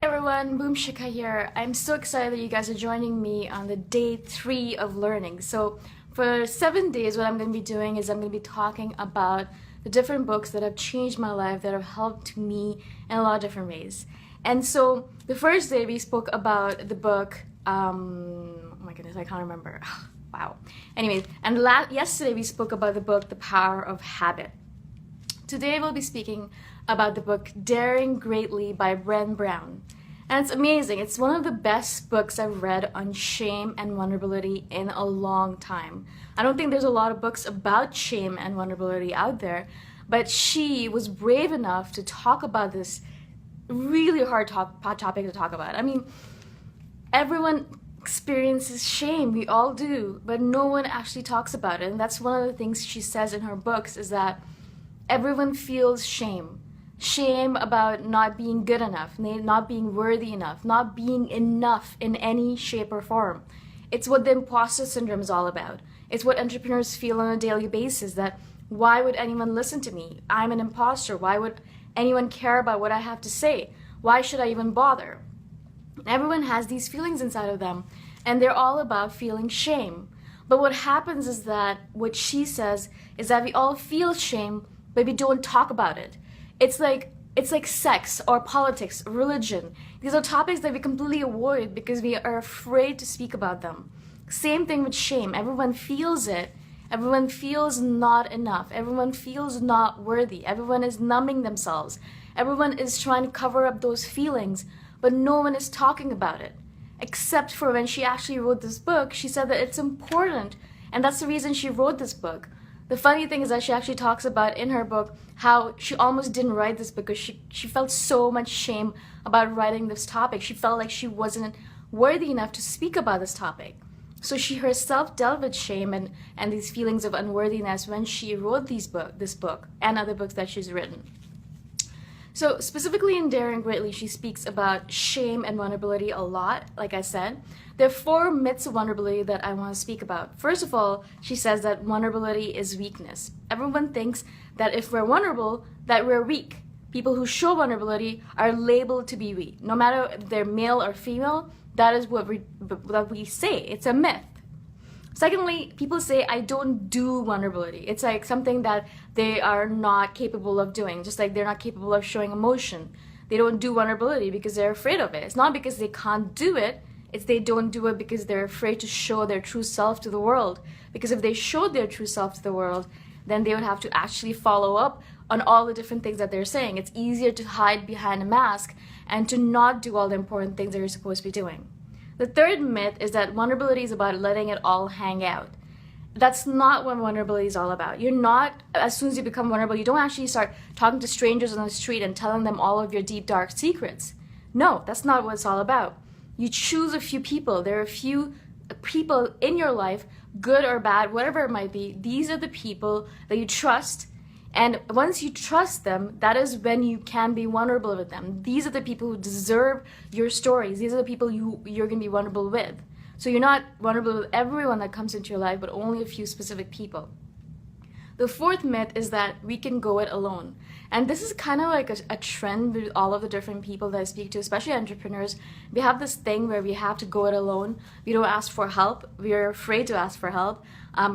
Everyone, Boom Shika here. I'm so excited that you guys are joining me on the day 3 of learning. So for 7 days, what I'm going to be doing is I'm going to be talking about the different books that have changed my life, that have helped me in a lot of different ways. And so the first day we spoke about the book, oh my goodness, I can't remember. Wow. Anyways, and yesterday we spoke about the book, The Power of Habit. Today we'll be speaking about the book Daring Greatly by Brene Brown. And it's amazing. It's one of the best books I've read on shame and vulnerability in a long time. I don't think there's a lot of books about shame and vulnerability out there, but she was brave enough to talk about this really hard topic to talk about. I mean, everyone experiences shame, we all do, but no one actually talks about it. And that's one of the things she says in her books, is that everyone feels shame. Shame about not being good enough, not being worthy enough, not being enough in any shape or form. It's what the imposter syndrome is all about. It's what entrepreneurs feel on a daily basis, that why would anyone listen to me? I'm an imposter. Why would anyone care about what I have to say? Why should I even bother? Everyone has these feelings inside of them, and they're all about feeling shame. But what happens is that what she says is that we all feel shame, but we don't talk about it. It's like sex or politics, religion. These are topics that we completely avoid because we are afraid to speak about them. Same thing with shame. Everyone feels it. Everyone feels not enough. Everyone feels not worthy. Everyone is numbing themselves. Everyone is trying to cover up those feelings, but no one is talking about it. Except for when she actually wrote this book, she said that it's important, and that's the reason she wrote this book. The funny thing is that she actually talks about in her book how she almost didn't write this because she felt so much shame about writing this topic. She felt like she wasn't worthy enough to speak about this topic. So she herself dealt with shame and these feelings of unworthiness when she wrote this book and other books that she's written. So specifically in Daring Greatly, she speaks about shame and vulnerability a lot, like I said. There are 4 myths of vulnerability that I want to speak about. First of all, she says that vulnerability is weakness. Everyone thinks that if we're vulnerable, that we're weak. People who show vulnerability are labeled to be weak. No matter if they're male or female, that is what we say. It's a myth. Secondly, people say, I don't do vulnerability. It's like something that they are not capable of doing, just like they're not capable of showing emotion. They don't do vulnerability because they're afraid of it. It's not because they can't do it, it's they don't do it because they're afraid to show their true self to the world. Because if they showed their true self to the world, then they would have to actually follow up on all the different things that they're saying. It's easier to hide behind a mask and to not do all the important things that you're supposed to be doing. The third myth is that vulnerability is about letting it all hang out. That's not what vulnerability is all about. You're not, as soon as you become vulnerable, you don't actually start talking to strangers on the street and telling them all of your deep, dark secrets. No, that's not what it's all about. You choose a few people. There are a few people in your life, good or bad, whatever it might be. These are the people that you trust. And once you trust them, that is when you can be vulnerable with them. These are the people who deserve your stories. These are the people you're going to be vulnerable with. So you're not vulnerable with everyone that comes into your life, but only a few specific people. The fourth myth is that we can go it alone. And this is kind of like a trend with all of the different people that I speak to, especially entrepreneurs. We have this thing where we have to go it alone. We don't ask for help. We are afraid to ask for help.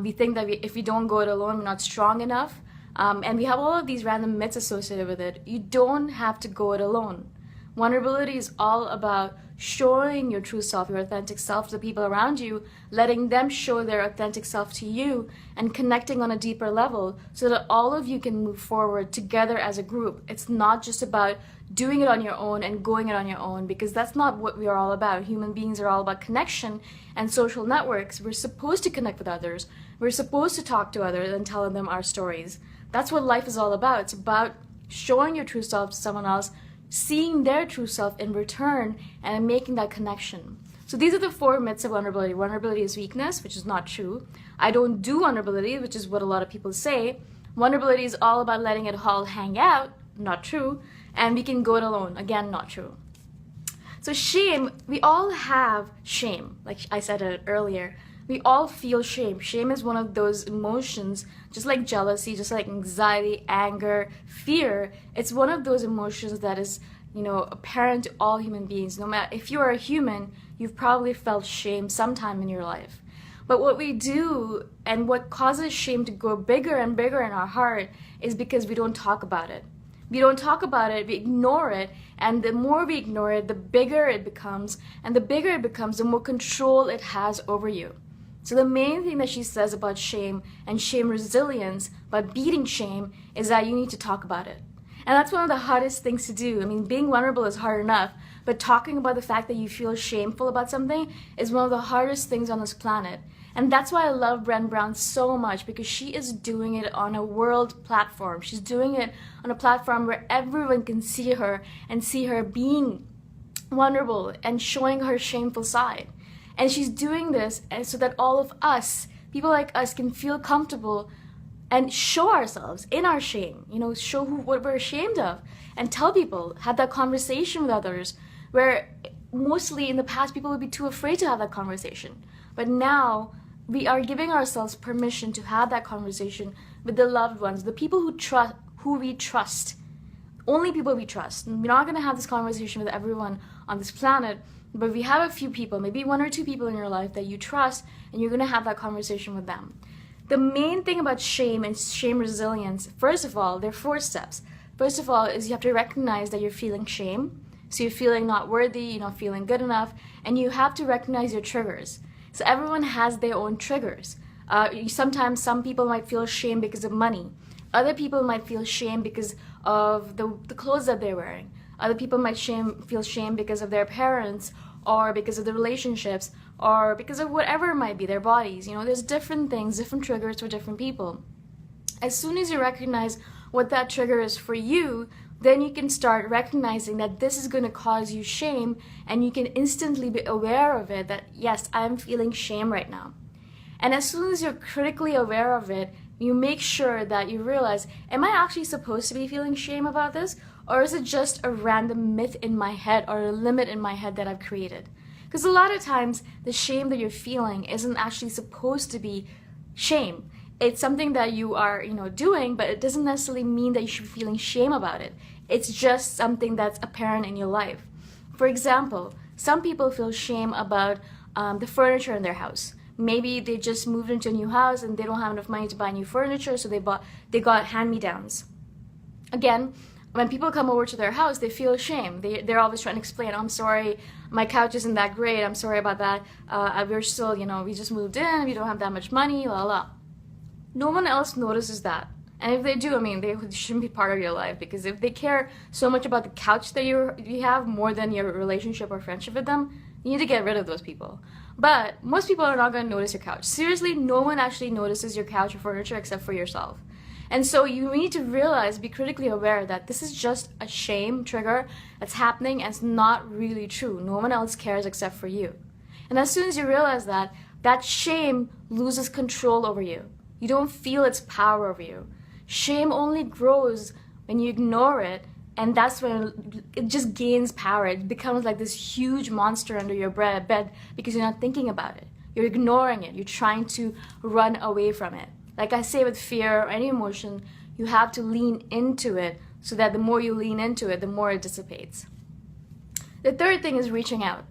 We think that if we don't go it alone, we're not strong enough. And we have all of these random myths associated with it. You don't have to go it alone. Vulnerability is all about showing your true self, your authentic self to the people around you, letting them show their authentic self to you, and connecting on a deeper level so that all of you can move forward together as a group. It's not just about doing it on your own and going it on your own, because that's not what we are all about. Human beings are all about connection and social networks. We're supposed to connect with others. We're supposed to talk to others and tell them our stories. That's what life is all about. It's about showing your true self to someone else, seeing their true self in return, and making that connection. So these are the 4 myths of vulnerability. Vulnerability is weakness, which is not true. I don't do vulnerability, which is what a lot of people say. Vulnerability is all about letting it all hang out, not true. And we can go it alone, again, not true. So shame, we all have shame, like I said earlier. We all feel shame. Shame is one of those emotions, just like jealousy, just like anxiety, anger, fear. It's one of those emotions that is apparent to all human beings. No matter if you are a human, you've probably felt shame sometime in your life. But what we do and what causes shame to grow bigger and bigger in our heart is because we don't talk about it. We don't talk about it, we ignore it, and the more we ignore it, the bigger it becomes, and the bigger it becomes, the more control it has over you. So the main thing that she says about shame and shame resilience, about beating shame, is that you need to talk about it. And that's one of the hardest things to do. I mean, being vulnerable is hard enough, but talking about the fact that you feel shameful about something is one of the hardest things on this planet. And that's why I love Brene Brown so much, because she is doing it on a world platform. She's doing it on a platform where everyone can see her and see her being vulnerable and showing her shameful side. And she's doing this so that all of us, people like us, can feel comfortable and show ourselves in our shame, show what we're ashamed of, and tell people, have that conversation with others, where mostly in the past people would be too afraid to have that conversation. But now we are giving ourselves permission to have that conversation with the loved ones, the people who we trust, only people we trust. And we're not going to have this conversation with everyone on this planet, but we have a few people, maybe one or two people in your life that you trust, and you're going to have that conversation with them. The main thing about shame and shame resilience, first of all, there are 4 steps. First of all is you have to recognize that you're feeling shame. So you're feeling not worthy, you're not feeling good enough, and you have to recognize your triggers. So everyone has their own triggers. Sometimes some people might feel shame because of money. Other people might feel shame because of the clothes that they're wearing. Other people might feel shame because of their parents, or because of the relationships, or because of whatever it might be, their bodies. There's different things, different triggers for different people. As soon as you recognize what that trigger is for you, then you can start recognizing that this is going to cause you shame, and you can instantly be aware of it, that yes, I'm feeling shame right now. And as soon as you're critically aware of it, you make sure that you realize, am I actually supposed to be feeling shame about this? Or is it just a random myth in my head, or a limit in my head that I've created? Because a lot of times the shame that you're feeling isn't actually supposed to be shame. It's something that you are, doing, but it doesn't necessarily mean that you should be feeling shame about it. It's just something that's apparent in your life. For example, some people feel shame about the furniture in their house. Maybe they just moved into a new house and they don't have enough money to buy new furniture, so they got hand-me-downs. Again, when people come over to their house, they feel shame. They're always trying to explain, I'm sorry, my couch isn't that great, I'm sorry about that, we're still, we just moved in, we don't have that much money, la la. No one else notices that. And if they do, they shouldn't be part of your life, because if they care so much about the couch that you have more than your relationship or friendship with them, you need to get rid of those people. But most people are not going to notice your couch. Seriously, no one actually notices your couch or furniture except for yourself. And so you need to realize, be critically aware that this is just a shame trigger that's happening, and it's not really true. No one else cares except for you. And as soon as you realize that, that shame loses control over you. You don't feel its power over you. Shame only grows when you ignore it, and that's when it just gains power. It becomes like this huge monster under your bed because you're not thinking about it. You're ignoring it. You're trying to run away from it. Like I say with fear or any emotion, you have to lean into it, so that the more you lean into it, the more it dissipates. The third thing is reaching out.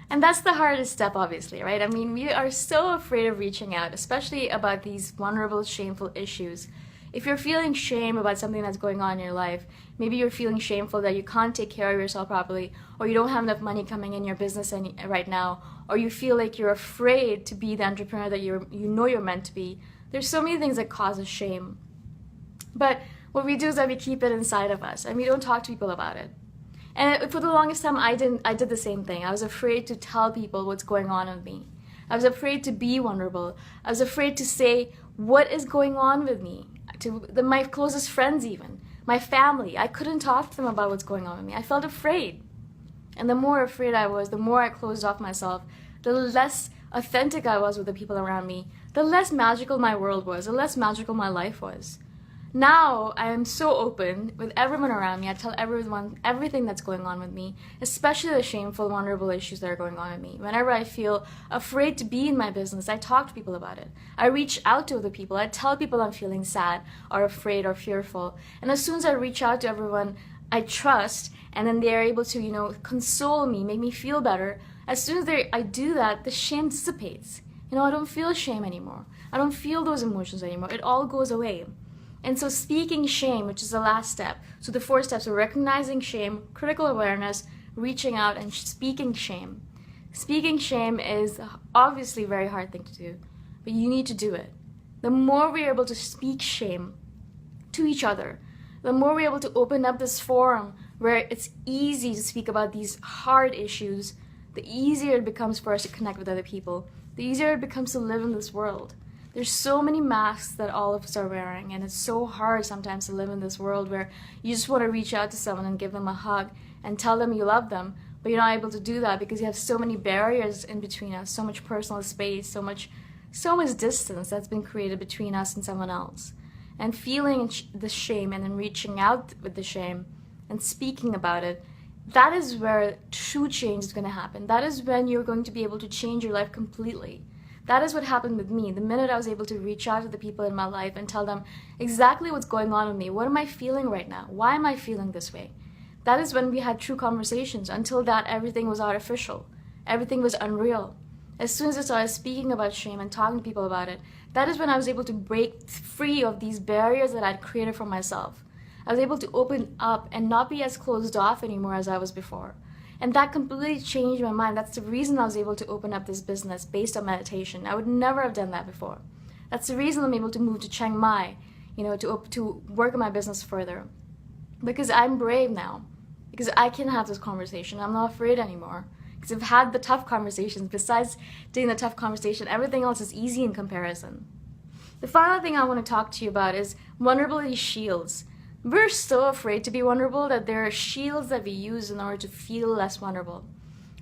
And that's the hardest step, obviously, right? We are so afraid of reaching out, especially about these vulnerable, shameful issues. If you're feeling shame about something that's going on in your life, maybe you're feeling shameful that you can't take care of yourself properly, or you don't have enough money coming in your business right now, or you feel like you're afraid to be the entrepreneur that you're meant to be. There's so many things that cause us shame. But what we do is that we keep it inside of us, and we don't talk to people about it. And for the longest time, I did the same thing. I was afraid to tell people what's going on with me. I was afraid to be vulnerable. I was afraid to say what is going on with me to my closest friends, even my family. I couldn't talk to them about what's going on with me. I felt afraid. And the more afraid I was, the more I closed off myself, the less authentic I was with the people around me, the less magical my world was, the less magical my life was. Now I am so open with everyone around me. I tell everyone everything that's going on with me, especially the shameful, vulnerable issues that are going on with me. Whenever I feel afraid to be in my business, I talk to people about it. I reach out to other people. I tell people I'm feeling sad or afraid or fearful. And as soon as I reach out to everyone I trust and then they're able to, you know, console me, make me feel better. As soon as I do that, the shame dissipates. You know, I don't feel shame anymore. I don't feel those emotions anymore. It all goes away. And so speaking shame, which is the last step. So the 4 steps are recognizing shame, critical awareness, reaching out, and speaking shame. Speaking shame is obviously a very hard thing to do, but you need to do it. The more we're able to speak shame to each other, the more we're able to open up this forum where it's easy to speak about these hard issues, the easier it becomes for us to connect with other people, the easier it becomes to live in this world. There's so many masks that all of us are wearing, and it's so hard sometimes to live in this world where you just want to reach out to someone and give them a hug and tell them you love them, but you're not able to do that because you have so many barriers in between us, so much personal space, so much distance that's been created between us and someone else. And feeling the shame and then reaching out with the shame and speaking about it, that is where true change is going to happen. That is when you're going to be able to change your life completely. That is what happened with me. The minute I was able to reach out to the people in my life and tell them exactly what's going on with me, what am I feeling right now? Why am I feeling this way? That is when we had true conversations. Until that, everything was artificial. Everything was unreal. As soon as I started speaking about shame and talking to people about it, that is when I was able to break free of these barriers that I'd created for myself. I was able to open up and not be as closed off anymore as I was before. And that completely changed my mind. That's the reason I was able to open up this business based on meditation. I would never have done that before. That's the reason I'm able to move to Chiang Mai, you know, to work on my business further. Because I'm brave now. Because I can have this conversation. I'm not afraid anymore. Because I've had the tough conversations. Besides doing the tough conversation, everything else is easy in comparison. The final thing I want to talk to you about is vulnerability shields. We're so afraid to be vulnerable that there are shields that we use in order to feel less vulnerable.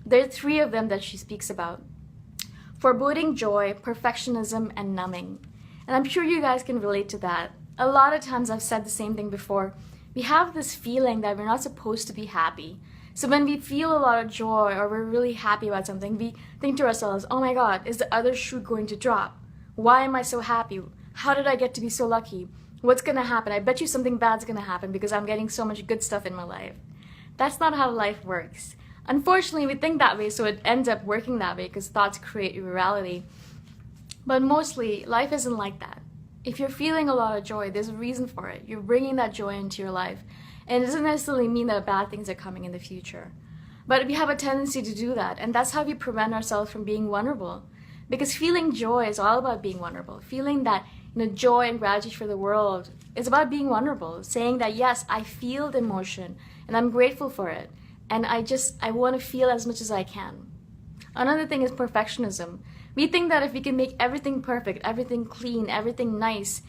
There are 3 of them that she speaks about: foreboding joy, perfectionism, and numbing. And I'm sure you guys can relate to that. A lot of times I've said the same thing before. We have this feeling that we're not supposed to be happy. So when we feel a lot of joy or we're really happy about something, we think to ourselves, oh my God, is the other shoe going to drop? Why am I so happy? How did I get to be so lucky? What's going to happen? I bet you something bad's going to happen because I'm getting so much good stuff in my life. That's not how life works. Unfortunately, we think that way, so it ends up working that way because thoughts create your reality. But mostly, life isn't like that. If you're feeling a lot of joy, there's a reason for it. You're bringing that joy into your life. And it doesn't necessarily mean that bad things are coming in the future. But we have a tendency to do that, and that's how we prevent ourselves from being vulnerable. Because feeling joy is all about being vulnerable. Feeling that, you know, joy and gratitude for the world is about being vulnerable. Saying that, yes, I feel the emotion, and I'm grateful for it. And I want to feel as much as I can. Another thing is perfectionism. We think that if we can make everything perfect, everything clean, everything nice,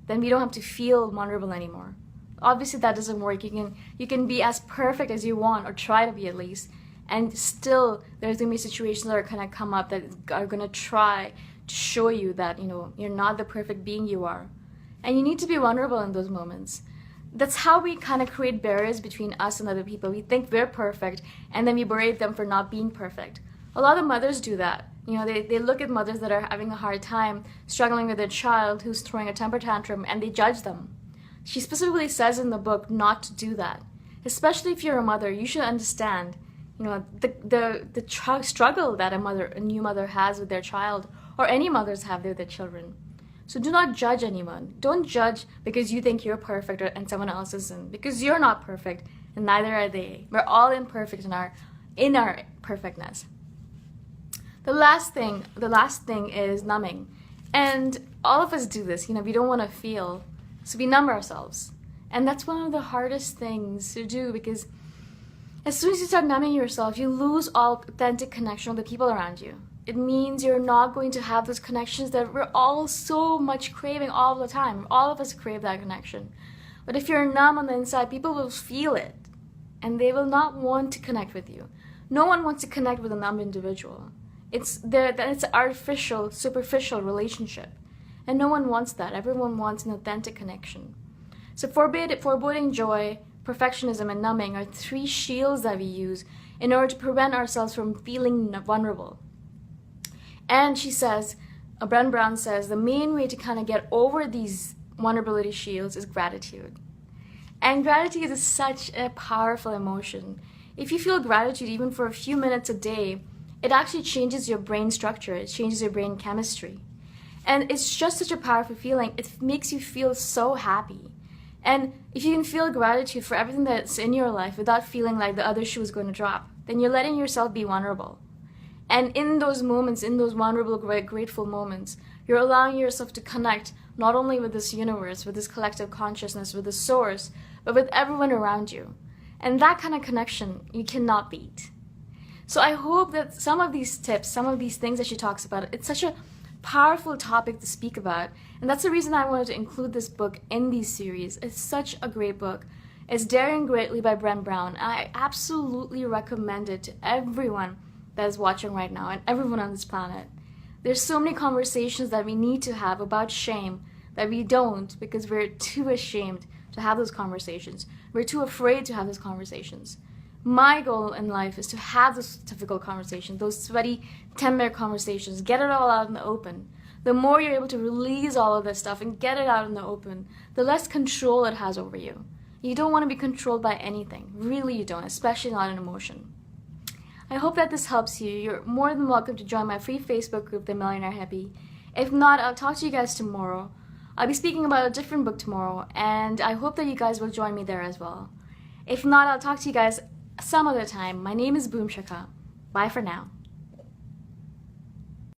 then we don't have to feel vulnerable anymore. Obviously that doesn't work. You can be as perfect as you want, or try to be at least, and still there's going to be situations that are going to come up that are going to try to show you that, you know, you're not the perfect being you are. And you need to be vulnerable in those moments. That's how we kind of create barriers between us and other people. We think we're perfect, and then we berate them for not being perfect. A lot of mothers do that. You know, they look at mothers that are having a hard time, struggling with their child who's throwing a temper tantrum, and they judge them. She specifically says in the book not to do that. Especially if you're a mother, you should understand, you know, the struggle that a new mother has with their child, or any mothers have with their children. So do not judge anyone. Don't judge because you think you're perfect and someone else isn't. Because you're not perfect, and neither are they. We're all imperfect in our perfectness. The last thing is numbing. And all of us do this. You know, we don't want to feel, so we numb ourselves. And that's one of the hardest things to do, because as soon as you start numbing yourself, you lose all authentic connection with the people around you. It means you're not going to have those connections that we're all so much craving all the time. All of us crave that connection. But if you're numb on the inside, people will feel it, and they will not want to connect with you. No one wants to connect with a numb individual. It's an artificial, superficial relationship. And no one wants that. Everyone wants an authentic connection. So foreboding joy, perfectionism, and numbing are 3 shields that we use in order to prevent ourselves from feeling vulnerable. And she says, Brene Brown says, the main way to kind of get over these vulnerability shields is gratitude. And gratitude is such a powerful emotion. If you feel gratitude even for a few minutes a day, it actually changes your brain structure, it changes your brain chemistry. And it's just such a powerful feeling. It makes you feel so happy. And if you can feel gratitude for everything that's in your life without feeling like the other shoe is going to drop, then you're letting yourself be vulnerable. And in those moments, in those vulnerable, grateful moments, you're allowing yourself to connect not only with this universe, with this collective consciousness, with the source, but with everyone around you. And that kind of connection you cannot beat. So I hope that some of these tips, some of these things that she talks about, it's such a powerful topic to speak about. And that's the reason I wanted to include this book in these series. It's such a great book. It's Daring Greatly by Brene Brown. I absolutely recommend it to everyone that is watching right now and everyone on this planet. There's so many conversations that we need to have about shame that we don't because we're too ashamed to have those conversations. We're too afraid to have those conversations. My goal in life is to have those difficult conversations, those sweaty 10-minute conversations, get it all out in the open. The more you're able to release all of this stuff and get it out in the open, the less control it has over you. You don't want to be controlled by anything. Really you don't, especially not an emotion. I hope that this helps you. You're more than welcome to join my free Facebook group, The Millionaire Hippie. If not, I'll talk to you guys tomorrow. I'll be speaking about a different book tomorrow, and I hope that you guys will join me there as well. If not, I'll talk to you guys some other time. My name is Boom Shaka. Bye for now.